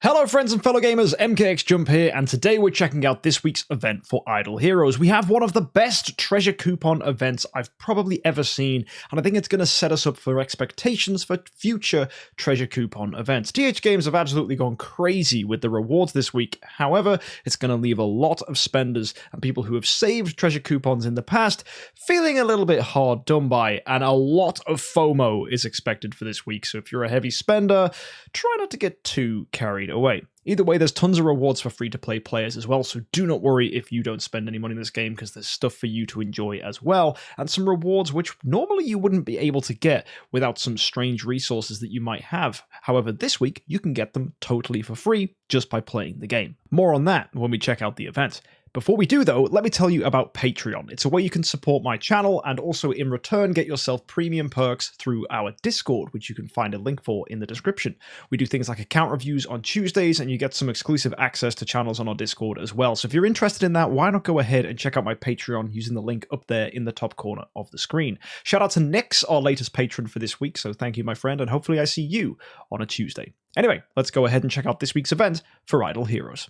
Hello friends and fellow gamers, MKxJUMP here, and today we're checking out this week's event for Idle Heroes. We have one of the best treasure coupon events I've probably ever seen, and I think it's going to set us up for expectations for future treasure coupon events. DHGames have absolutely gone crazy with the rewards this week. However, it's going to leave a lot of spenders and people who have saved treasure coupons in the past feeling a little bit hard done by, and a lot of FOMO is expected for this week. So if you're a heavy spender, try not to get too carried away. Either way, there's tons of rewards for free-to-play players as well, so do not worry if you don't spend any money in this game, because there's stuff for you to enjoy as well, and some rewards which normally you wouldn't be able to get without some strange resources that you might have. However, this week you can get them totally for free just by playing the game. More on that when we check out the event. Before we do though, let me tell you about Patreon. It's a way you can support my channel and also in return get yourself premium perks through our Discord, which you can find a link for in the description. We do things like account reviews on Tuesdays, and you get some exclusive access to channels on our Discord as well. So if you're interested in that, why not go ahead and check out my Patreon using the link up there in the top corner of the screen. Shout out to Nix, our latest patron for this week, so thank you my friend, and hopefully I see you on a Tuesday. Anyway, let's go ahead and check out this week's event for Idle Heroes.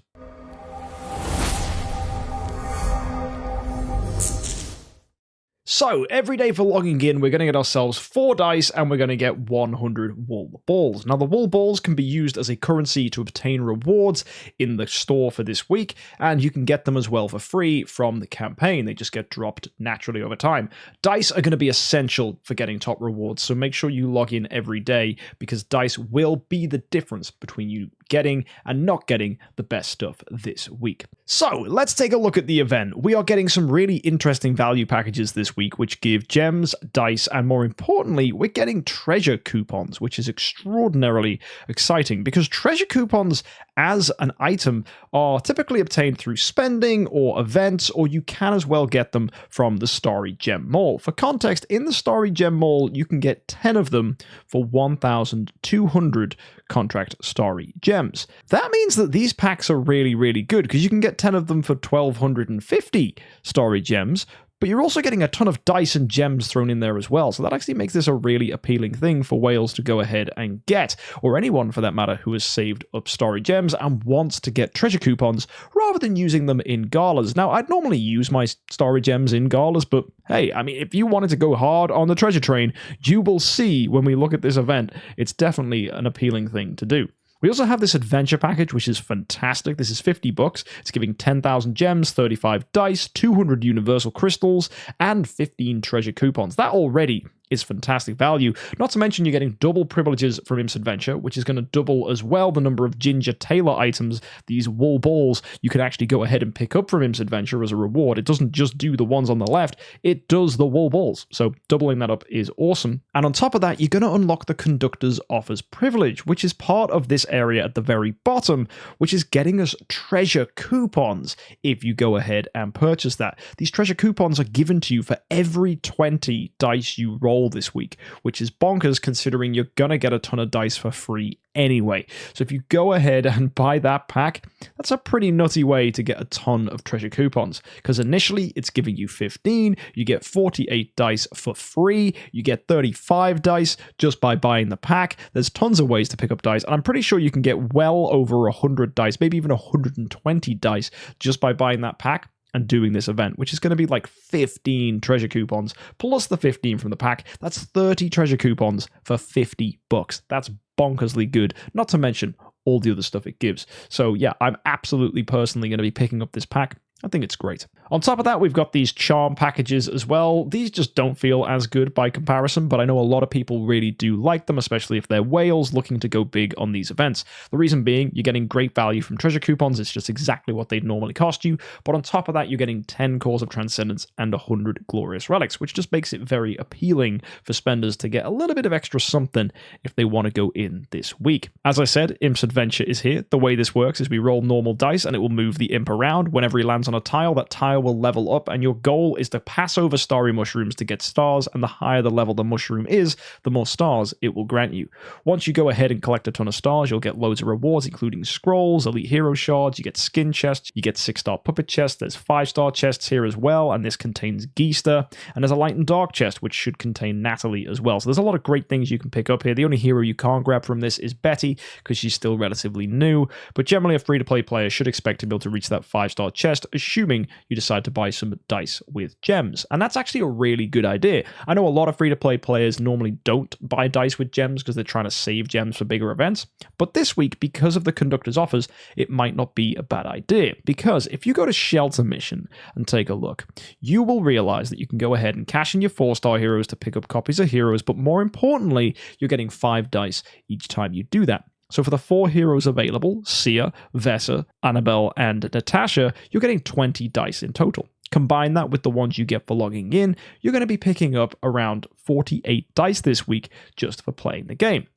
So, every day for logging in, we're going to get ourselves 4 dice and we're going to get 100 wool balls. Now, the wool balls can be used as a currency to obtain rewards in the store for this week, and you can get them as well for free from the campaign. They just get dropped naturally over time. Dice are going to be essential for getting top rewards, so make sure you log in every day, because dice will be the difference between you getting and not getting the best stuff this week. So, let's take a look at the event. We are getting some really interesting value packages this week, which give gems, dice, and more importantly, we're getting treasure coupons, which is extraordinarily exciting because treasure coupons as an item are typically obtained through spending or events, or you can as well get them from the Starry Gem Mall. For context, in the Starry Gem Mall, you can get 10 of them for 1,200 contract Starry Gems. That means that these packs are really, really good because you can get 10 of them for 1,250 Starry Gems, but you're also getting a ton of dice and gems thrown in there as well, so that actually makes this a really appealing thing for whales to go ahead and get, or anyone for that matter who has saved up Starry Gems and wants to get treasure coupons rather than using them in galas. Now, I'd normally use my Starry Gems in galas, but hey, I mean, if you wanted to go hard on the treasure train, you will see when we look at this event, it's definitely an appealing thing to do. We also have this adventure package, which is fantastic. This is $50. It's giving 10,000 gems, 35 dice, 200 universal crystals, and 15 treasure coupons. That already is fantastic value. Not to mention you're getting double privileges from Imp's Adventure, which is going to double as well the number of Ginger Taylor items, these wool balls, you can actually go ahead and pick up from Imp's Adventure as a reward. It doesn't just do the ones on the left, it does the wool balls. So doubling that up is awesome. And on top of that, you're going to unlock the Conductor's Offers privilege, which is part of this area at the very bottom, which is getting us treasure coupons if you go ahead and purchase that. These treasure coupons are given to you for every 20 dice you roll this week, which is bonkers considering you're gonna get a ton of dice for free anyway. So if you go ahead and buy that pack, that's a pretty nutty way to get a ton of treasure coupons, because initially it's giving you 15, you get 48 dice for free, you get 35 dice just by buying the pack. There's tons of ways to pick up dice, and I'm pretty sure you can get well over 100 dice, maybe even 120 dice just by buying that pack and doing this event, which is going to be like 15 treasure coupons plus the 15 from the pack. That's 30 treasure coupons for $50. That's bonkersly good, not to mention all the other stuff it gives. So yeah, I'm absolutely personally going to be picking up this pack. I think it's great. On top of that, we've got these charm packages as well. These just don't feel as good by comparison, but I know a lot of people really do like them, especially if they're whales looking to go big on these events. The reason being, you're getting great value from treasure coupons. It's just exactly what they'd normally cost you. But on top of that, you're getting 10 Cores of Transcendence and 100 Glorious Relics, which just makes it very appealing for spenders to get a little bit of extra something if they want to go in this week. As I said, Imp's Adventure is here. The way this works is we roll normal dice and it will move the imp around. Whenever he lands mushrooms on a tile, that tile will level up, and your goal is to pass over starry mushrooms to get stars, and the higher the level the mushroom is, the more stars it will grant you. Once you go ahead and collect a ton of stars, you'll get loads of rewards, including scrolls, elite hero shards, you get skin chests, you get 6-star puppet chests, there's 5-star chests here as well, and this contains Geester, and there's a light and dark chest, which should contain Natalie as well. So there's a lot of great things you can pick up here. The only hero you can't grab from this is Betty, because she's still relatively new, but generally a free-to-play player should expect to be able to reach that 5-star chest, assuming you decide to buy some dice with gems. And that's actually a really good idea. I know a lot of free-to-play players normally don't buy dice with gems because they're trying to save gems for bigger events, but this week, because of the conductor's offers, it might not be a bad idea, because if you go to Shelter Mission and take a look, you will realize that you can go ahead and cash in your 4-star heroes to pick up copies of heroes, but more importantly, you're getting 5 dice each time you do that. So for the 4 heroes available, Sia, Vesa, Annabelle, and Natasha, you're getting 20 dice in total. Combine that with the ones you get for logging in, you're going to be picking up around 48 dice this week just for playing the game.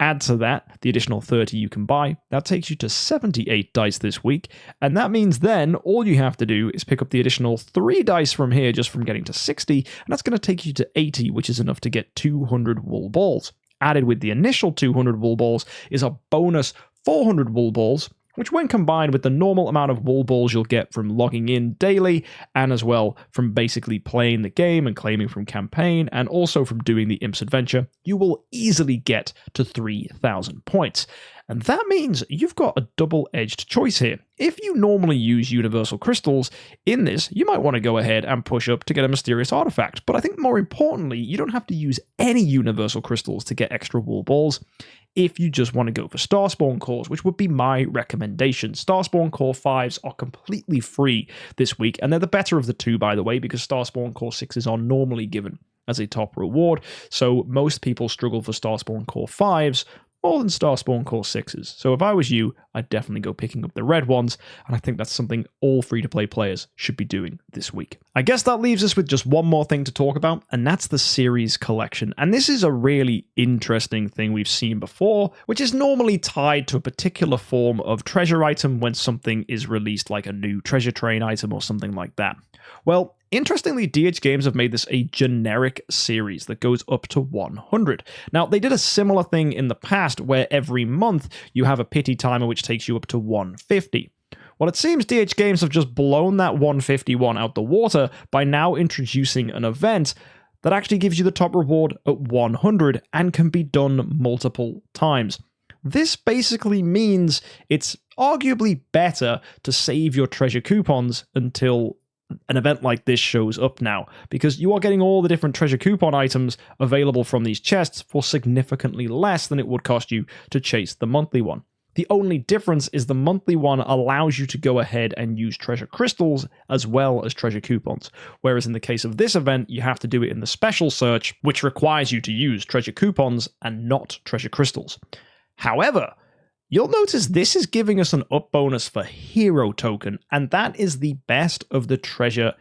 Add to that the additional 30 you can buy, that takes you to 78 dice this week, and that means then all you have to do is pick up the additional 3 dice from here just from getting to 60, and that's going to take you to 80, which is enough to get 200 wool balls. Added with the initial 200 wool balls is a bonus 400 wool balls, which when combined with the normal amount of wool balls you'll get from logging in daily, and as well from basically playing the game and claiming from campaign, and also from doing the Imps Adventure, you will easily get to 3,000 points. And that means you've got a double-edged choice here. If you normally use universal crystals in this, you might want to go ahead and push up to get a mysterious artifact. But I think more importantly, you don't have to use any universal crystals to get extra wool balls if you just want to go for Starspawn cores, which would be my recommendation. Starspawn Core 5s are completely free this week, and they're the better of the two, by the way, because Starspawn Core 6s are normally given as a top reward, so most people struggle for Starspawn Core 5s more than Starspawn Core 6s. So if I was you, I'd definitely go picking up the red ones, and I think that's something all free-to-play players should be doing this week. I guess that leaves us with just one more thing to talk about, and that's the series collection. And this is a really interesting thing we've seen before, which is normally tied to a particular form of treasure item when something is released, like a new treasure train item or something like that. Well, interestingly, DHGames have made this a generic series that goes up to 100. Now, they did a similar thing in the past where every month you have a pity timer which takes you up to 150. Well, it seems DHGames have just blown that 151 out the water by now introducing an event that actually gives you the top reward at 100 and can be done multiple times. This basically means it's arguably better to save your treasure coupons until an event like this shows up now, because you are getting all the different treasure coupon items available from these chests for significantly less than it would cost you to chase the monthly one. The only difference is the monthly one allows you to go ahead and use treasure crystals as well as treasure coupons, whereas in the case of this event, you have to do it in the special search, which requires you to use treasure coupons and not treasure crystals. However, you'll notice this is giving us an up bonus for hero token, and that is the best of the treasure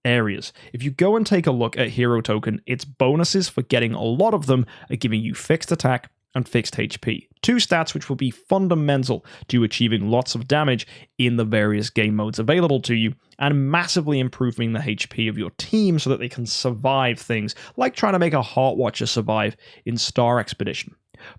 areas. If you go and take a look at hero token, its bonuses for getting a lot of them are giving you fixed attack and fixed HP. 2 stats which will be fundamental to achieving lots of damage in the various game modes available to you, and massively improving the HP of your team so that they can survive things like trying to make a Heart Watcher survive in Star Expedition.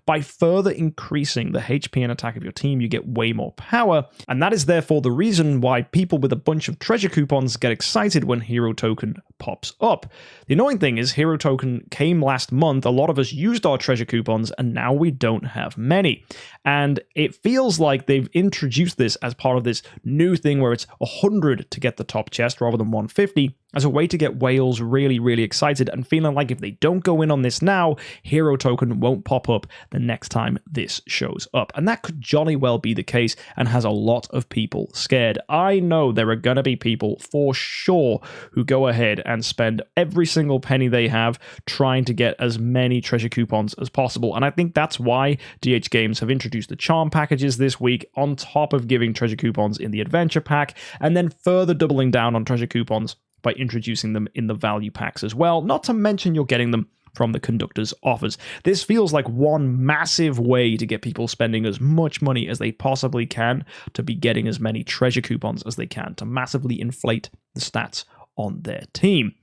By further increasing the HP and attack of your team, you get way more power, and that is therefore the reason why people with a bunch of treasure coupons get excited when Hero Token pops up. The annoying thing is Hero Token came last month, a lot of us used our treasure coupons, and now we don't have many. And it feels like they've introduced this as part of this new thing where it's 100 to get the top chest rather than 150, as a way to get whales really, really excited and feeling like if they don't go in on this now, Hero Token won't pop up the next time this shows up. And that could jolly well be the case and has a lot of people scared. I know there are going to be people for sure who go ahead and spend every single penny they have trying to get as many treasure coupons as possible. And I think that's why DHGames have introduced the charm packages this week on top of giving treasure coupons in the adventure pack, and then further doubling down on treasure coupons by introducing them in the value packs as well. Not to mention you're getting them from the conductor's offers. This feels like one massive way to get people spending as much money as they possibly can to be getting as many treasure coupons as they can to massively inflate the stats on their team.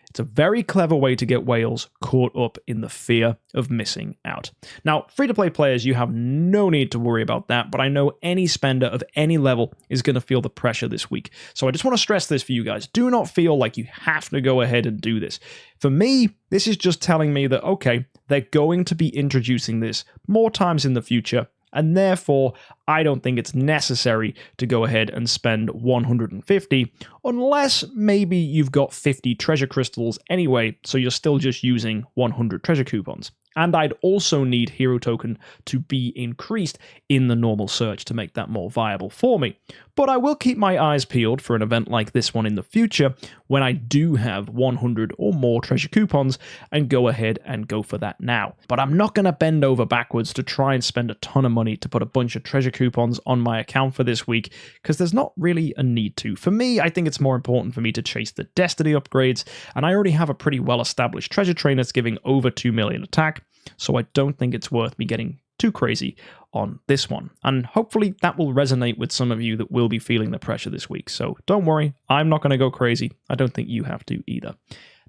It's a very clever way to get whales caught up in the fear of missing out. Now, free-to-play players, you have no need to worry about that, but I know any spender of any level is going to feel the pressure this week. So I just want to stress this for you guys. Do not feel like you have to go ahead and do this. For me, this is just telling me that, okay, they're going to be introducing this more times in the future, and therefore, I don't think it's necessary to go ahead and spend 150, unless maybe you've got 50 treasure crystals anyway, so you're still just using 100 treasure coupons. And I'd also need hero token to be increased in the normal search to make that more viable for me. But I will keep my eyes peeled for an event like this one in the future when I do have 100 or more treasure coupons and go ahead and go for that now. But I'm not going to bend over backwards to try and spend a ton of money to put a bunch of treasure coupons on my account for this week because there's not really a need to. For me, I think it's more important for me to chase the Destiny upgrades, and I already have a pretty well-established treasure train that's giving over 2 million attack, so I don't think it's worth me getting too crazy on this one. And hopefully that will resonate with some of you that will be feeling the pressure this week. So don't worry, I'm not going to go crazy. I don't think you have to either.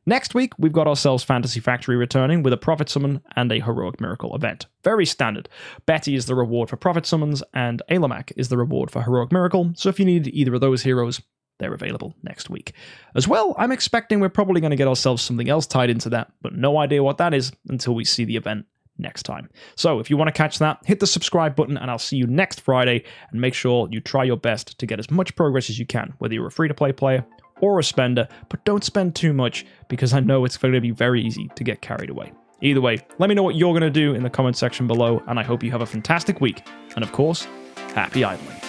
Next week, we've got ourselves Fantasy Factory returning with a Prophet Summon and a Heroic Miracle event. Very standard. Betty is the reward for Prophet Summons, and Alamak is the reward for Heroic Miracle, so if you need either of those heroes, they're available next week. As well, I'm expecting we're probably going to get ourselves something else tied into that, but no idea what that is until we see the event next time. So if you want to catch that, hit the subscribe button and I'll see you next Friday, and make sure you try your best to get as much progress as you can, whether you're a free-to-play player or a spender, but don't spend too much because I know it's going to be very easy to get carried away. Either way, let me know what you're going to do in the comment section below, and I hope you have a fantastic week, and of course, happy idling.